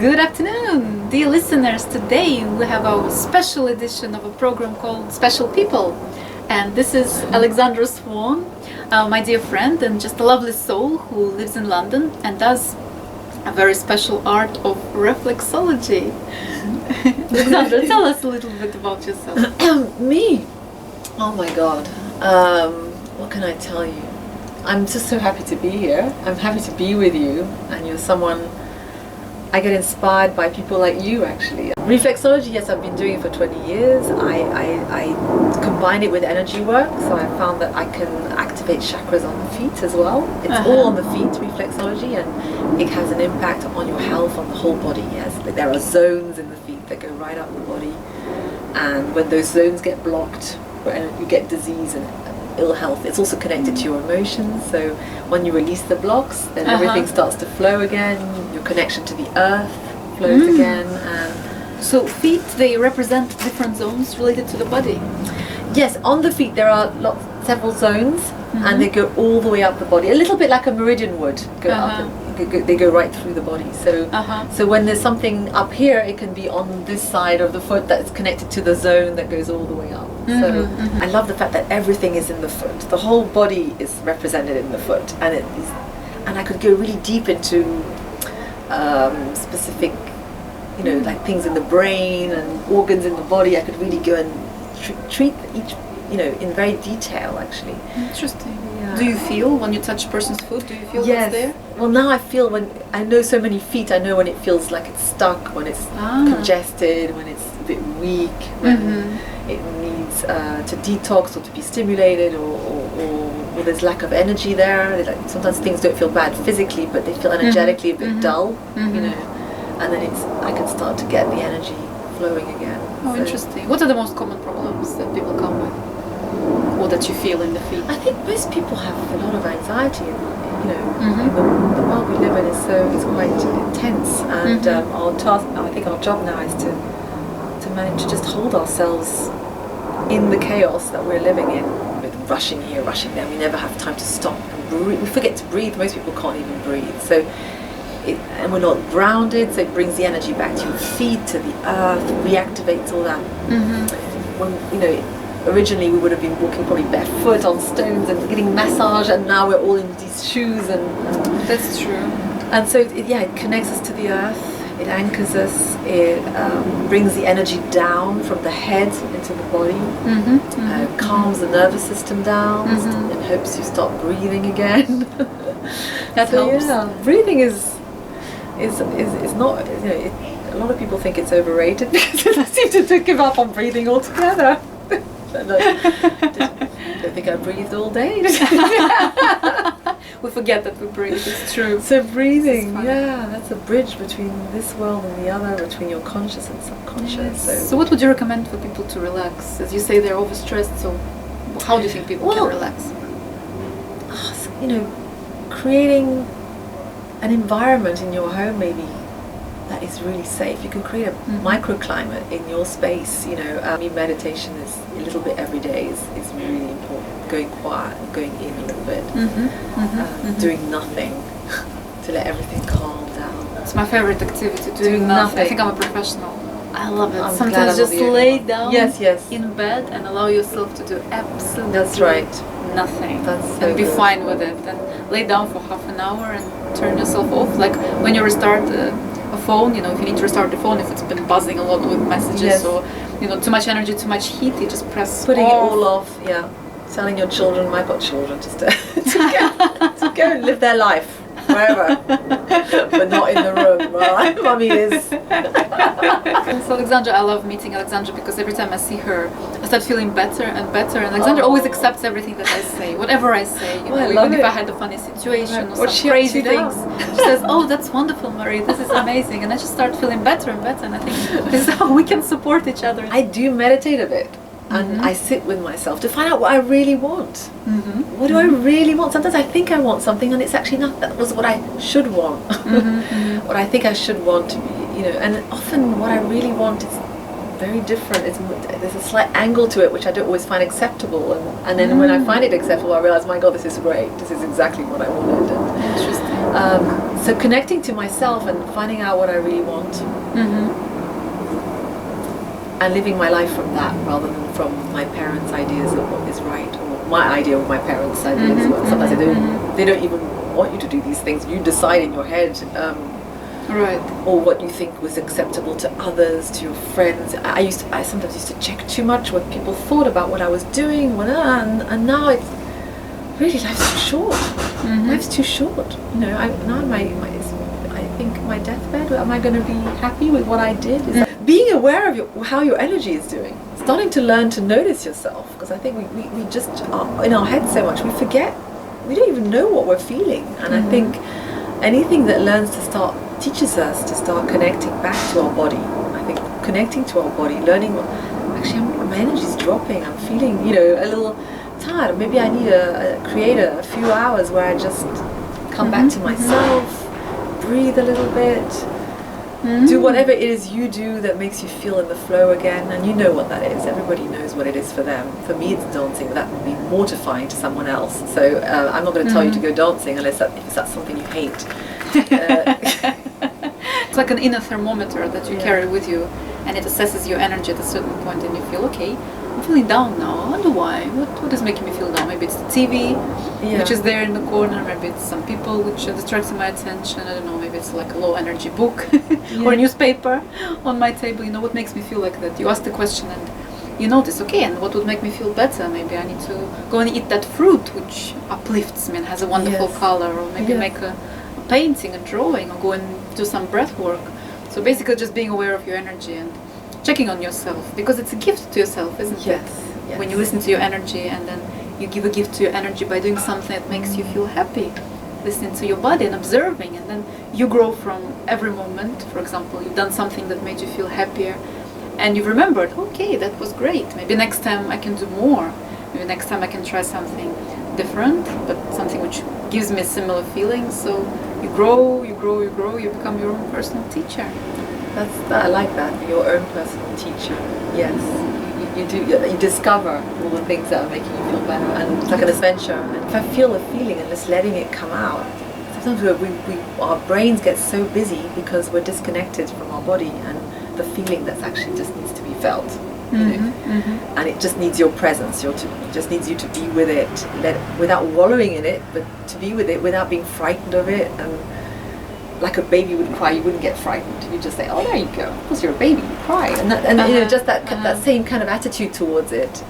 Good afternoon, dear listeners. Today we have our special edition of a program called Special People. And this is Alexandra Swann, my dear friend and just a lovely soul who lives in London and does a very special art of reflexology. Alexandra, tell us a little bit about yourself. Me? Oh my God. What can I tell you? I'm just so happy to be here. I'm happy to be with you, and you're someone I get inspired by people like you, actually. Reflexology, yes, I've been doing it for 20 years. I combine it with energy work, so I found that I can activate chakras on the feet as well. It's all on the feet, reflexology, and it has an impact on your health, on the whole body, yes. Like there are zones in the feet that go right up the body, and when those zones get blocked, you get disease and ill health. It's also connected to your emotions, so when you release the blocks, then everything starts to flow again. Your connection to the earth flows again. And so feet, they represent different zones related to the body? Yes, on the feet there are several zones, and they go all the way up the body, a little bit like a meridian would go up, and they go right through the body. So so when there's something up here, it can be on this side of the foot that's connected to the zone that goes all the way up. So I love the fact that everything is in the foot. The whole body is represented in the foot, and it is, and I could go really deep into specific, like things in the brain and organs in the body. I could really go and treat each, in very detail, actually. Interesting. Yeah. Do you feel when you touch a person's foot? Do you feel yes. what's there? Well, now I feel, when I know so many feet, I know when it feels like it's stuck, when it's congested, when it's a bit weak, when it needs to detox or to be stimulated, or there's lack of energy there. Like, sometimes things don't feel bad physically, but they feel energetically a bit dull, and then I can start to get the energy flowing again. Oh, so interesting. What are the most common problems that people come with, or that you feel in the feet? I think most people have a lot of anxiety. The world we live in is quite intense, and I think our job now is to manage to just hold ourselves in the chaos that we're living in, with rushing here, rushing there. We never have time to stop and breathe. We forget to breathe. Most people can't even breathe. So, and we're not grounded. So it brings the energy back to your feet, to the earth, reactivates all that. When originally we would have been walking probably barefoot on stones and getting massage, and now we're all in these shoes and that's true. And so it connects us to the earth. It anchors us, it brings the energy down from the head into the body, calms the nervous system down, and helps you start breathing again. That helps. Yeah, breathing is not, a lot of people think it's overrated because I seem to give up on breathing altogether. I don't think I breathed all day. We forget that we breathe, it's true. So breathing, that's a bridge between this world and the other, between your conscious and subconscious. Yes. So what would you recommend for people to relax? As you say, they're overstressed, so how do you think people can relax? Creating an environment in your home maybe that is really safe. You can create a microclimate in your space. Meditation is a little bit every day is really important. Going quiet, going in a little bit, doing nothing to let everything calm down. It's my favorite activity, doing nothing. I think I'm a professional. I love it. Sometimes just lay down in bed and allow yourself to do absolutely nothing. And be fine with it. And lay down for half an hour and turn yourself off. Like when you restart a phone, if you need to restart the phone, if it's been buzzing a lot with messages or too much energy, too much heat, you just press putting off. it all off. Telling your children, I've got children, just to go and live their life wherever, but not in the room where Mummy is. So Alexandra, I love meeting Alexandra because every time I see her, I start feeling better and better. And Alexandra always accepts everything that I say, whatever I say. Even if I had a funny situation or some crazy things, she says, "Oh, that's wonderful, Marie. This is amazing." And I just start feeling better and better. And I think this is how we can support each other. I do meditate a bit. And I sit with myself to find out what I really want. What do I really want? Sometimes I think I want something and it's actually not, that was what I should want. What I think I should want, and often what I really want is very different. There's a slight angle to it which I don't always find acceptable, and then when I find it acceptable I realise, my God, this is great, this is exactly what I wanted. Interesting. So connecting to myself and finding out what I really want, and living my life from that rather than from my parents' ideas of what is right, or my idea of my parents' ideas. Well, sometimes they don't even want you to do these things. You decide in your head, right, or what you think was acceptable to others, to your friends. I sometimes used to check too much what people thought about what I was doing, and now it's really, life's too short. Life's too short. You know, I think my deathbed. Am I going to be happy with what I did? Is that being aware of how your energy is doing, starting to learn to notice yourself, because I think we just are in our head so much, we forget, we don't even know what we're feeling. And I think anything that teaches us to start connecting back to our body. I think connecting to our body, learning what actually my energy's dropping, I'm feeling, a little tired. Maybe I need to create a few hours where I just come back to myself, breathe a little bit, do whatever it is you do that makes you feel in the flow again. And you know what that is. Everybody knows what it is for them. For me, it's dancing. That would be mortifying to someone else. So I'm not going to tell you to go dancing unless that's something you hate. It's like an inner thermometer that you carry with you, and it assesses your energy at a certain point, and you feel, okay, I'm feeling down now. I wonder why. What is making me feel down? Maybe it's the TV, which is there in the corner. Maybe it's some people which are distracting my attention. I don't know. Maybe it's like a low energy book or a newspaper on my table. What makes me feel like that? You ask the question and you notice, okay, and what would make me feel better? Maybe I need to go and eat that fruit which uplifts me and has a wonderful color, or maybe make a painting, a drawing, or go and do some breath work. So basically just being aware of your energy and checking on yourself, because it's a gift to yourself, isn't it? Yes. When you listen to your energy and then you give a gift to your energy by doing something that makes you feel happy, listening to your body and observing, and then you grow from every moment. For example, you've done something that made you feel happier and you've remembered, okay, that was great, maybe next time I can do more, maybe next time I can try something different, but something which gives me a similar feeling. So you grow, you become your own personal teacher. I like that, your own personal teacher. Yes, you discover all the things that are making you feel better, and it's like an adventure. And if I feel a feeling and just letting it come out, sometimes our brains get so busy because we're disconnected from our body and the feeling that actually just needs to be felt. And it just needs your presence. It just needs you to be with it, without wallowing in it, but to be with it without being frightened of it. And like a baby would cry, you wouldn't get frightened. You just say, "Oh, there you go. Because you're a baby, you cry." And just that same kind of attitude towards it.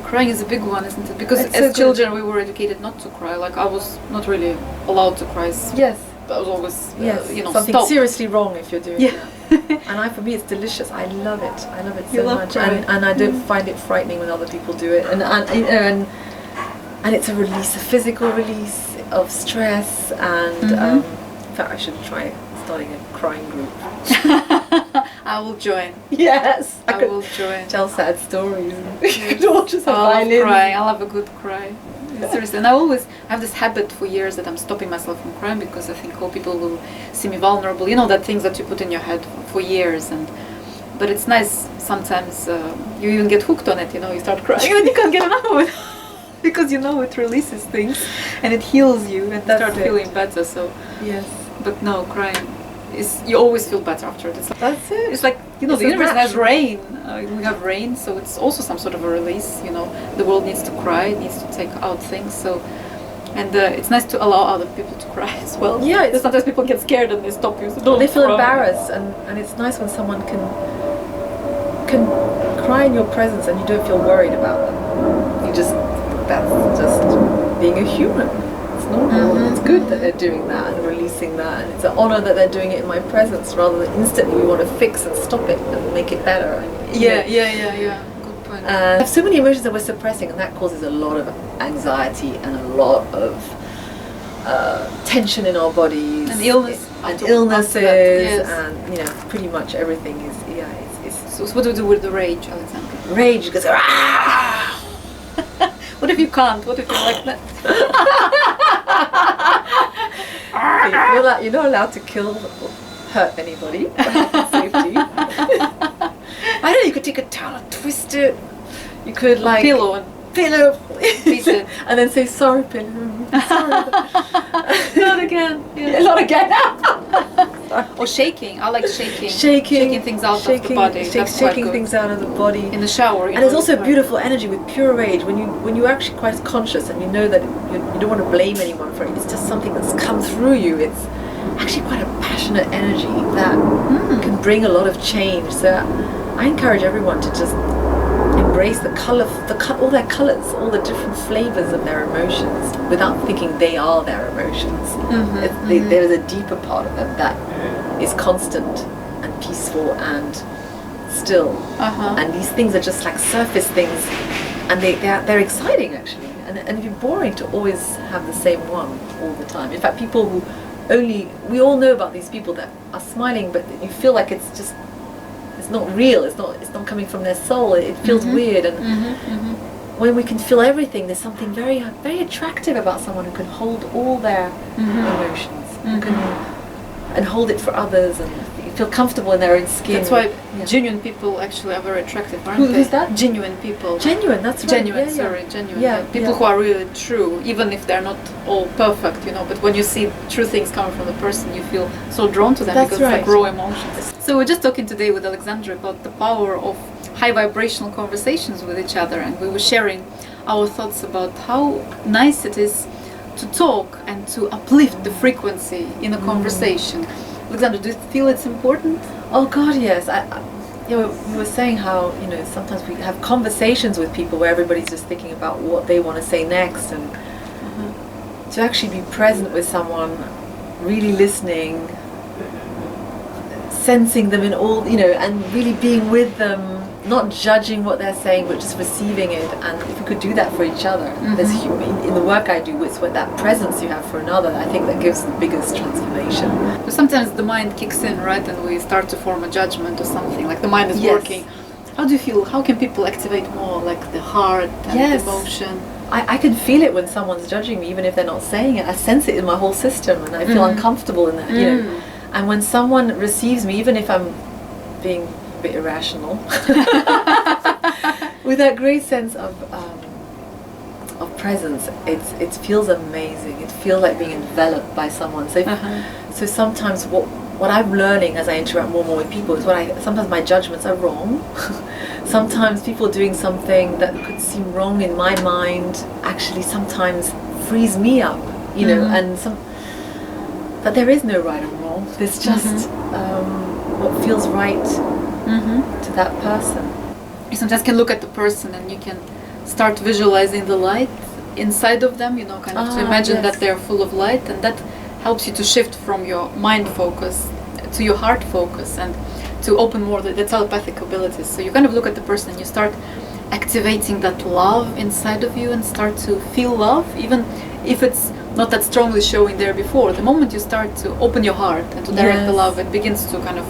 Crying is a big one, isn't it? Because as children, we were educated not to cry. Like I was not really allowed to cry. Yes. I was always, something stopped. seriously wrong if you're doing that. And for me, it's delicious. I love it. I love it so much, and I don't find it frightening when other people do it. And it's a release, a physical release of stress. And in fact, I should try starting a crying group. I will join. Yes, I will join. Tell sad stories. I love crying. I love a good cry. Seriously, and I have this habit for years that I'm stopping myself from crying because I think people will see me vulnerable. That things that you put in your head for years, but it's nice sometimes. You even get hooked on it. You start crying and you can't get enough of it because it releases things and it heals you and you start feeling better. So yes, but no, crying you always feel better after it. That's it. It's like the universe has rain. We have rain, so it's also some sort of a release. The world needs to cry, it needs to take out things. So, and it's nice to allow other people to cry as well. Yeah, sometimes people get scared and they stop you. So they feel embarrassed, and it's nice when someone can cry in your presence and you don't feel worried about them. That's just being a human. Normal, and it's good that they're doing that and releasing that, and it's an honor that they're doing it in my presence rather than instantly we want to fix and stop it and make it better. Yeah. Good point. We have so many emotions that we're suppressing, and that causes a lot of anxiety and a lot of tension in our bodies and illnesses and pretty much everything is So what do we do with the rage, Alexandra? Rage goes What if you can't? What if you're like that? You're not allowed to kill or hurt anybody. Safety. I don't know. You could take a towel and twist it. You could pillow. pillow, Beat it. and then say, sorry, pillow. Sorry. Not again. Yeah. Not again. Or shaking. I like shaking. Shaking things out of the body. That's quite shaking good. things out of the body. In the shower. And there's also a beautiful energy with pure rage when you're actually quite conscious and you know that you don't want to blame anyone for it. It's just something that's come through you. It's actually quite a passionate energy that can bring a lot of change. So I encourage everyone to just embrace the color, all their colors, all the different flavors of their emotions without thinking they are their emotions. There is a deeper part of them that is constant and peaceful and still. And these things are just like surface things, and they're exciting actually. And it'd be boring to always have the same one all the time. In fact, people who we all know about these people that are smiling, but you feel like it's not real. It's not coming from their soul. It feels weird. And when we can feel everything, there's something very, very attractive about someone who can hold all their emotions, and hold it for others, and feel comfortable in their own skin. That's why genuine people actually are very attractive, aren't they? Who's that? Genuine people. Genuine, that's right. Genuine, Yeah, sorry, genuine. Yeah, People who are really true, even if they're not all perfect, but when you see true things coming from the person, you feel so drawn to them. That's because right. it's like raw emotions. So we're just talking today with Alexandra about the power of high vibrational conversations with each other, and we were sharing our thoughts about how nice it is to talk and to uplift the frequency in a conversation. Alexandra, do you feel it's important? Oh God, yes. We were saying how sometimes we have conversations with people where everybody's just thinking about what they want to say next, and to actually be present with someone, really listening, sensing them in all, and really being with them, not judging what they're saying, but just receiving it. And if we could do that for each other, in the work I do, it's with that presence you have for another, I think that gives the biggest transformation. But sometimes the mind kicks in, right, and we start to form a judgment or something, like the mind is working. How do you feel? How can people activate more, like the heart and the emotion? I can feel it when someone's judging me, even if they're not saying it. I sense it in my whole system, and I feel uncomfortable in that, And when someone receives me, even if I'm being a bit irrational, with that great sense of presence, it feels amazing. It feels like being enveloped by someone. So sometimes what I'm learning as I interact more and more with people is sometimes my judgments are wrong. Sometimes people doing something that could seem wrong in my mind actually sometimes frees me up, and that there is no right or wrong. There's just what feels right to that person. You sometimes can look at the person and you can start visualizing the light inside of them, to imagine that they're full of light, and that helps you to shift from your mind focus to your heart focus and to open more the telepathic abilities. So you kind of look at the person and you start activating that love inside of you and start to feel love, even if it's not that strongly showing there before. The moment you start to open your heart and to direct the love, it begins to kind of,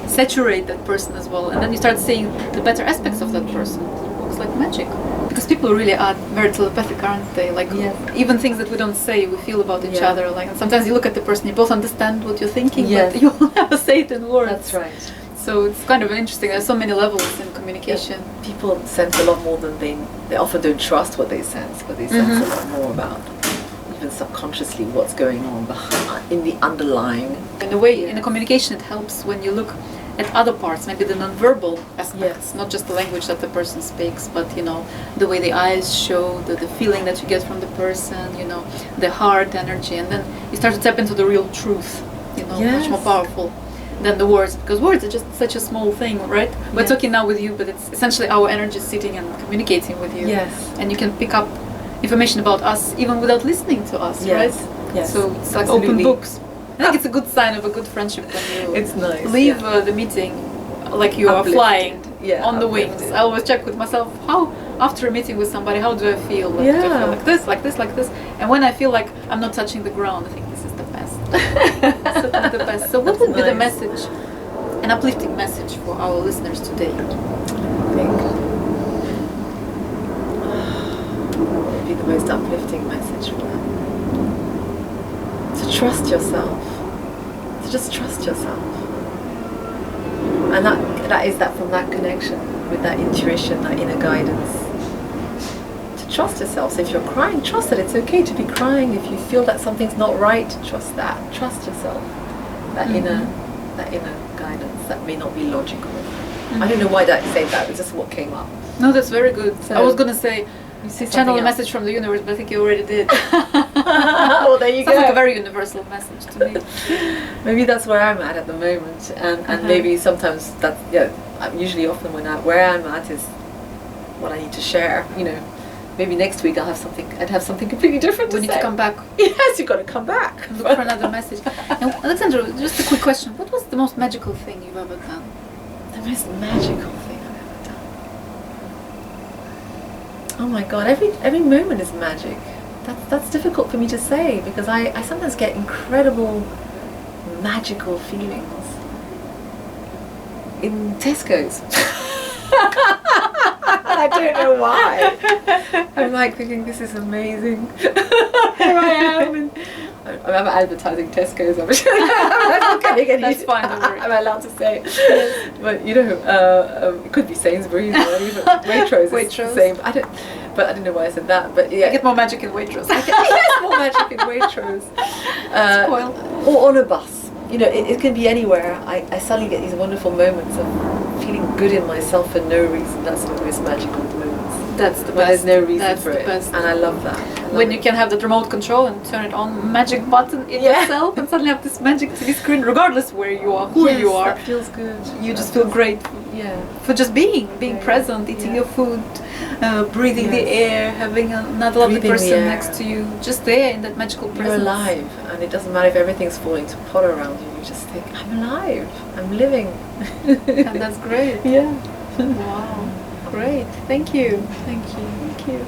saturate that person as well. And then you start seeing the better aspects of that person. It looks like magic. Because people really are very telepathic, aren't they? Like, even things that we don't say, we feel about each other. Like, and sometimes you look at the person, you both understand what you're thinking, but you will never say it in words. That's right. So it's kind of interesting. There's so many levels in communication. People sense a lot more than they often don't trust what they sense, but they sense a lot more about, even subconsciously, what's going on in the underlying. In a way, in a communication, it helps when you look at other parts, maybe the non-verbal aspects, not just the language that the person speaks, but the way the eyes show, the feeling that you get from the person, the heart energy, and then you start to tap into the real truth, much more powerful than the words, because words are just such a small thing, right? We're talking now with you, but it's essentially our energy sitting and communicating with you. And you can pick up information about us even without listening to us, right? So it's like open books. I think it's a good sign of a good friendship when you leave the meeting like you are flying on the wings. I always check with myself, how after a meeting with somebody, how do I feel? Do I feel like this, like this, like this? And when I feel like I'm not touching the ground, I think this is the best. Certainly the best. So what would be the message, an uplifting message for our listeners today? I think what would be the most uplifting message for them? To trust yourself. To just trust yourself. And that is that from that connection with that intuition, that inner guidance. trust yourself. So if you're crying, trust that it's okay to be crying. If you feel that something's not right, trust that. Trust yourself. That inner guidance that may not be logical. I don't know why I say that. It's just what came up. No, that's very good. So I was gonna say channel a else. message from the universe, but I think you already did. Well, there you Sounds go. like a very universal message to me. Maybe that's where I'm at the moment, and maybe sometimes that usually often where I'm at is what I need to share. You know, maybe next week I'd have something completely different We to need say. to come back. Yes, you've got to come back. Look for another message. Now, Alexandra, just a quick question. What was the most magical thing you've ever done? The most magical thing I've ever done. Oh my God! Every moment is magic. That's difficult for me to say because I sometimes get incredible magical feelings in Tesco's. I don't know why. I'm like thinking this is amazing. Here I am. And I'm advertising Tesco's. That's fine, don't worry. I'm allowed to say. But you know, it could be Sainsbury's or even Waitrose. It's the same. I don't know why I said that. But yeah, I get more magic in Waitrose. yes, more magic in Waitrose. Or on a bus. You know, it can be anywhere. I suddenly get these wonderful moments of feeling good in myself for no reason. That's the most magical moments. That's the best. When there's no reason That's for the it. best. And I love that. When you can have that remote control and turn it on, magic button in yourself, and suddenly have this magic TV screen, regardless where you are, who you are. That feels good. You just feel great Yeah. for just being present, eating your food, breathing the air, having another lovely Breathing the person air. next to you, just there in that magical You're presence. alive, and it doesn't matter if everything's falling to pot around you. You just think, I'm alive. I'm living. And that's great. Yeah. Wow. Great. Thank you. Thank you. Thank you.